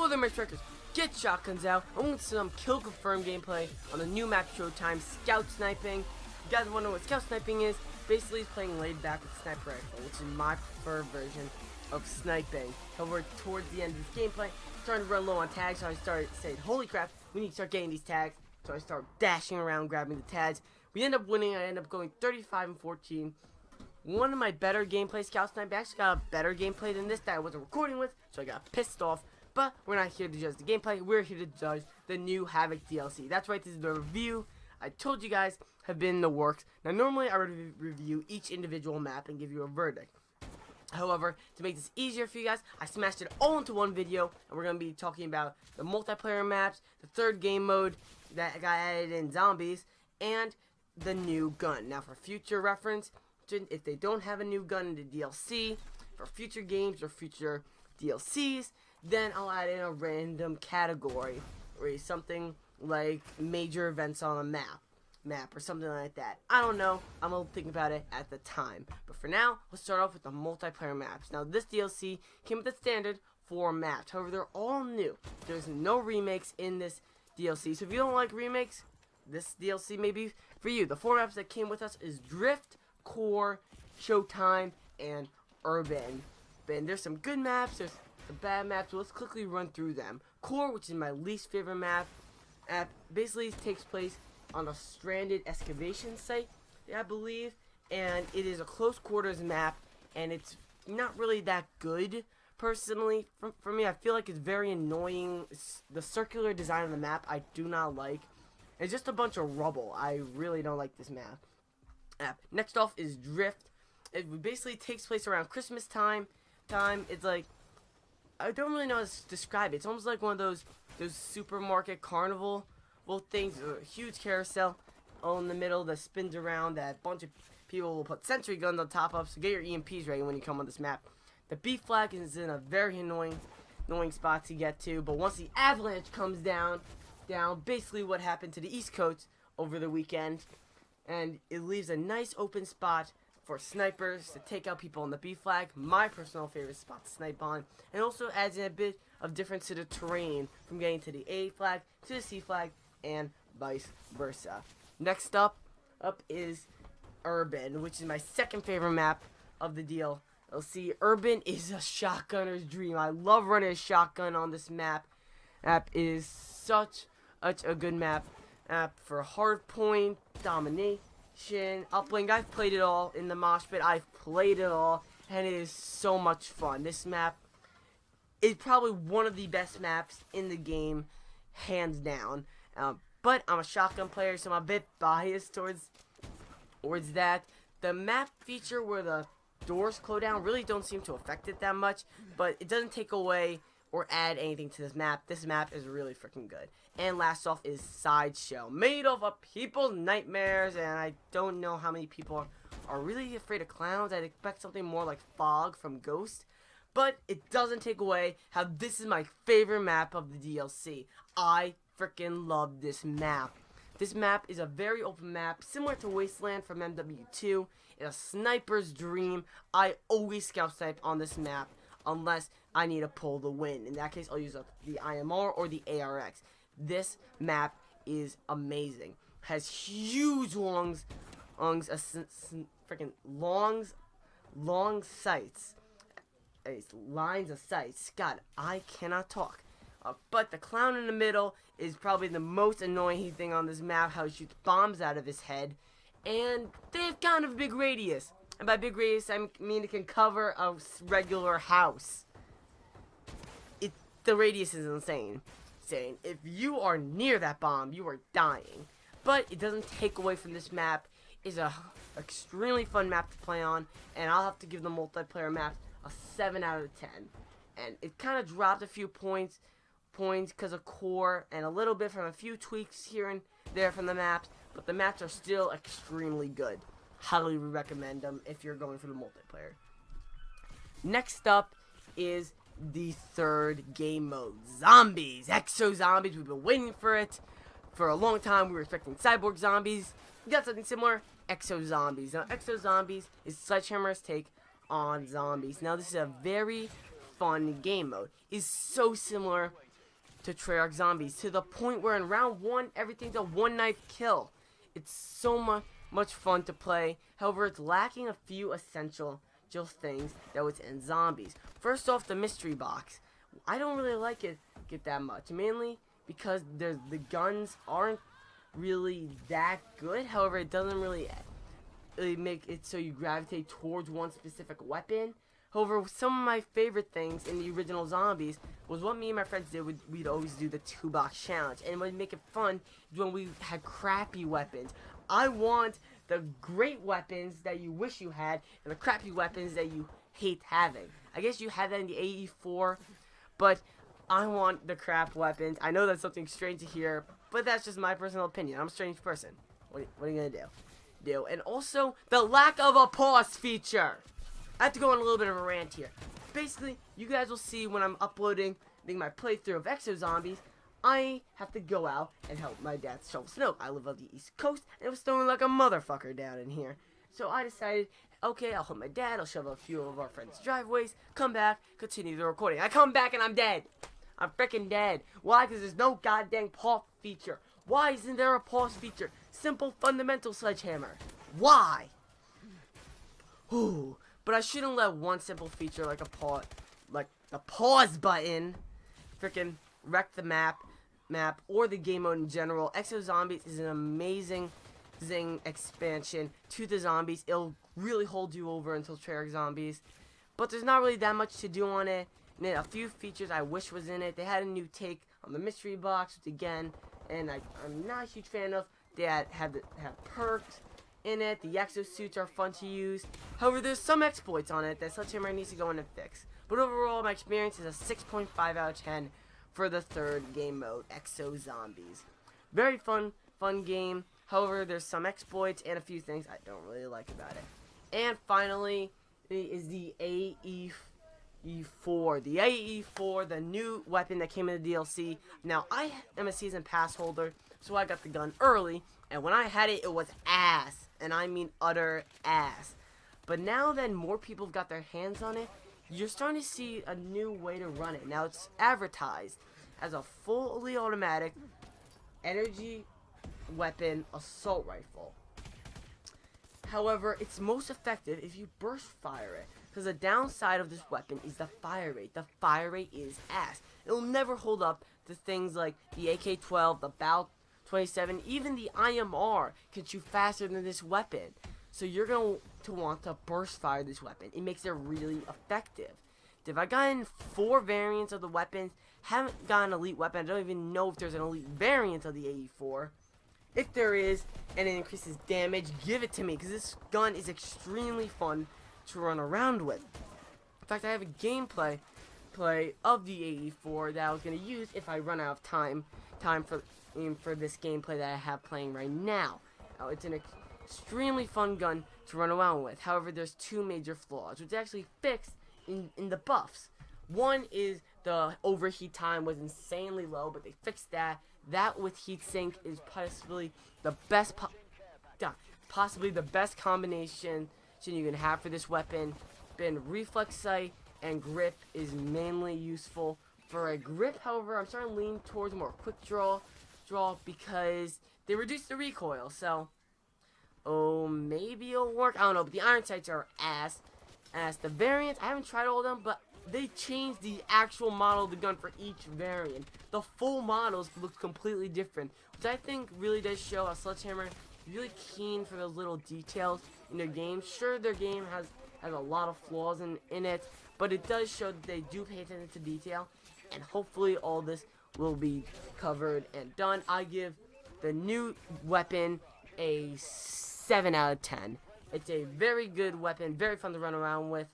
there, my strikers. Get shotguns out. I'm going to some kill confirm gameplay on the new map Showtime, Scout Sniping. If you guys want to know what Scout Sniping is, basically it's playing laid back with Sniper Rifle, which is my preferred version of sniping. However, towards the end of this gameplay, I'm starting to run low on tags, so I started saying, holy crap, we need to start getting these tags. So I start dashing around grabbing the tags. We end up winning. I end up going 35-14. One of my better gameplay Scout Sniping actually got a better gameplay than this that I wasn't recording with, so I got pissed off. But we're not here to judge the gameplay, we're here to judge the new Havoc DLC. That's right, this is the review I told you guys have been in the works. Now normally I would review each individual map and give you a verdict. However, to make this easier for you guys, I smashed it all into one video, and we're going to be talking about the multiplayer maps, the third game mode that got added in zombies, and the new gun. Now for future reference, if they don't have a new gun in the DLC, for future games or future DLCs, then I'll add in a random category, or something like major events on a map or something like that. I don't know, I'm gonna think about it at the time. But for now, let's start off with the multiplayer maps. Now this DLC came with the standard 4 maps. However, they're all new. There's no remakes in this DLC. So if you don't like remakes, this DLC may be for you. The 4 maps that came with us is Drift, Core, Showtime, and Urban. And there's some good maps, there's some bad maps, so let's quickly run through them. Core, which is my least favorite map, basically takes place on a stranded excavation site, I believe, and it is a close quarters map, and it's not really that good, personally. For me, I feel like it's very annoying. The circular design of the map, I do not like. It's just a bunch of rubble. I really don't like this map. Next off is Drift. It basically takes place around Christmas time. It's like, I don't really know how to describe it. It's almost like one of those supermarket carnival things, a huge carousel all in the middle that spins around that a bunch of people will put sentry guns on top of, so get your EMPs ready when you come on this map. The B flag is in a very annoying spot to get to, but once the avalanche comes down, basically what happened to the East Coast over the weekend, and it leaves a nice open spot for snipers to take out people on the B flag, my personal favorite spot to snipe on, and also adds in a bit of difference to the terrain from getting to the A flag to the C flag and vice versa. Next up is Urban, which is my second favorite map of the deal. You'll see Urban is a shotgunner's dream. I love running a shotgun on this map. It is such a good map for hardpoint, domination, uplink. I've played it all in the mosh pit. I've played it all, and it is so much fun. This map is probably one of the best maps in the game, hands down. But I'm a shotgun player, so I'm a bit biased towards that. The map feature where the doors close down really don't seem to affect it that much, but it doesn't take away or add anything to this map. This map is really freaking good. And last off is Sideshow, made of people's nightmares, and I don't know how many people are really afraid of clowns. I'd expect something more like Fog from Ghost, but it doesn't take away how this is my favorite map of the DLC. I freaking love this map. This map is a very open map, similar to Wasteland from MW2. It's a sniper's dream. I always scout snipe on this map, unless I need to pull the win. In that case, I'll use the IMR or the ARX. This map is amazing. Has huge long sights. It's lines of sights. God, I cannot talk. But the clown in the middle is probably the most annoying thing on this map, how he shoots bombs out of his head. And they have kind of a big radius. And by big radius, I mean it can cover a regular house. The radius is insane. If you are near that bomb, you are dying. But it doesn't take away from this map. It's a extremely fun map to play on. And I'll have to give the multiplayer maps a 7 out of 10. And it kind of dropped a few points because of core and a little bit from a few tweaks here and there from the maps, but the maps are still extremely good. Highly recommend them if you're going for the multiplayer. Next up is the third game mode, Zombies. Exo Zombies. We've been waiting for it for a long time. We were expecting Cyborg Zombies. We got something similar, Exo Zombies. Now Exo Zombies is Sledgehammer's take on zombies. Now this is a very fun game mode. It's so similar to Treyarch zombies, to the point where in round 1, everything's a one-knife kill. It's so much fun to play. However, it's lacking a few essential things that was in zombies. First off, the mystery box. I don't really like it that much, mainly because the guns aren't really that good. However, it doesn't really make it so you gravitate towards one specific weapon. However, some of my favorite things in the original zombies was what me and my friends did. We'd always do the 2-box challenge, and what would make it fun is when we had crappy weapons. I want the great weapons that you wish you had, and the crappy weapons that you hate having. I guess you had that in the AE4, but I want the crap weapons. I know that's something strange to hear, but that's just my personal opinion. I'm a strange person. What are you gonna do? And also, the lack of a pause feature. I have to go on a little bit of a rant here. Basically, you guys will see when I'm uploading my playthrough of Exo Zombies, I have to go out and help my dad shovel snow. I live on the East Coast, and it was snowing like a motherfucker down in here. So I decided, okay, I'll help my dad, I'll shovel a few of our friends' driveways, come back, continue the recording. I come back and I'm dead. I'm freaking dead. Why? Because there's no goddamn pause feature. Why isn't there a pause feature? Simple, fundamental, Sledgehammer. Why? Ooh. But I shouldn't let one simple feature like the pause button, freaking wreck the map or the game mode in general. Exo Zombies is an amazing expansion to the zombies. It'll really hold you over until Treyarch Zombies. But there's not really that much to do on it. And then a few features I wish was in it. They had a new take on the mystery box, which again, and I'm not a huge fan of. They have perks in it. The exosuits are fun to use. However, there's some exploits on it that Sledgehammer needs to go in and fix. But overall, my experience is a 6.5 out of 10 for the third game mode, Exo Zombies. Very fun game. However, there's some exploits and a few things I don't really like about it. And finally, is the AE4. The AE4, the new weapon that came in the DLC. Now, I am a season pass holder, so I got the gun early. And when I had it, it was ass. And I mean utter ass. But now that more people have got their hands on it, you're starting to see a new way to run it. Now it's advertised as a fully automatic energy weapon assault rifle. However, it's most effective if you burst fire it. Because the downside of this weapon is the fire rate. The fire rate is ass. It'll never hold up to things like the AK-12, the BAL 27, even the IMR can shoot faster than this weapon. So you're going to want to burst fire this weapon. It makes it really effective. If I gotten 4 variants of the weapons, haven't gotten an elite weapon, I don't even know if there's an elite variant of the AE4. If there is, and it increases damage, give it to me, because this gun is extremely fun to run around with. In fact, I have a gameplay of the AE4 that I was going to use if I run out of time for this gameplay that I have playing right now. It's an extremely fun gun to run around with. However, there's 2 major flaws, which actually fixed in the buffs. One is the overheat time was insanely low, but they fixed that. That with heatsink is possibly the best combination you can have for this weapon. Reflex sight and grip is mainly useful. For a grip, however, I'm starting to lean towards more quick draw because they reduce the recoil. So, maybe it'll work. I don't know, but the iron sights are ass. The variants, I haven't tried all of them, but they changed the actual model of the gun for each variant. The full models look completely different, which I think really does show how Sledgehammer is really keen for those little details in their game. Sure, their game has a lot of flaws in it, but it does show that they do pay attention to detail, and hopefully all this will be covered and done. I give the new weapon a 7 out of 10. It's a very good weapon, very fun to run around with.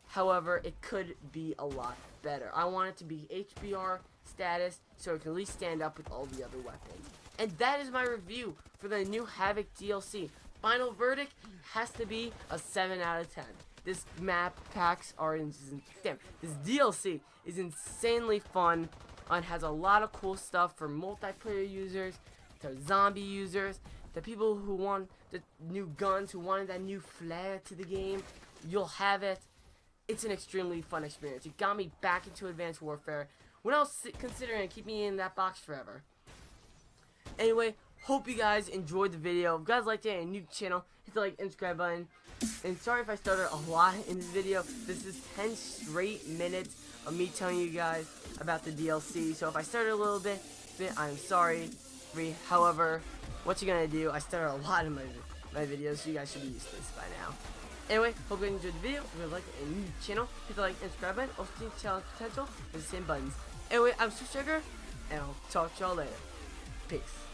However, it could be a lot better. I want it to be HBR status so it can at least stand up with all the other weapons. And that is my review for the new Havoc DLC. Final verdict has to be a 7 out of 10. This map packs are this DLC is insanely fun and has a lot of cool stuff for multiplayer users, to zombie users, to people who want the new guns, who wanted that new flair to the game. You'll have it. It's an extremely fun experience. It got me back into Advanced Warfare, when I was considering keeping it in that box forever. Anyway, hope you guys enjoyed the video. If you guys liked it and new to the channel, hit the like and subscribe button. And sorry if I started a lot in this video. This is 10 straight minutes of me telling you guys about the DLC. So if I started a little bit, I'm sorry. However, what you're gonna do, I started a lot in my videos, so you guys should be used to this by now. Anyway, hope you enjoyed the video. If you like it and new to the channel, hit the like and subscribe button. Also, see challenge potential with the same buttons. Anyway, I'm Sugar, and I'll talk to y'all later. Peace.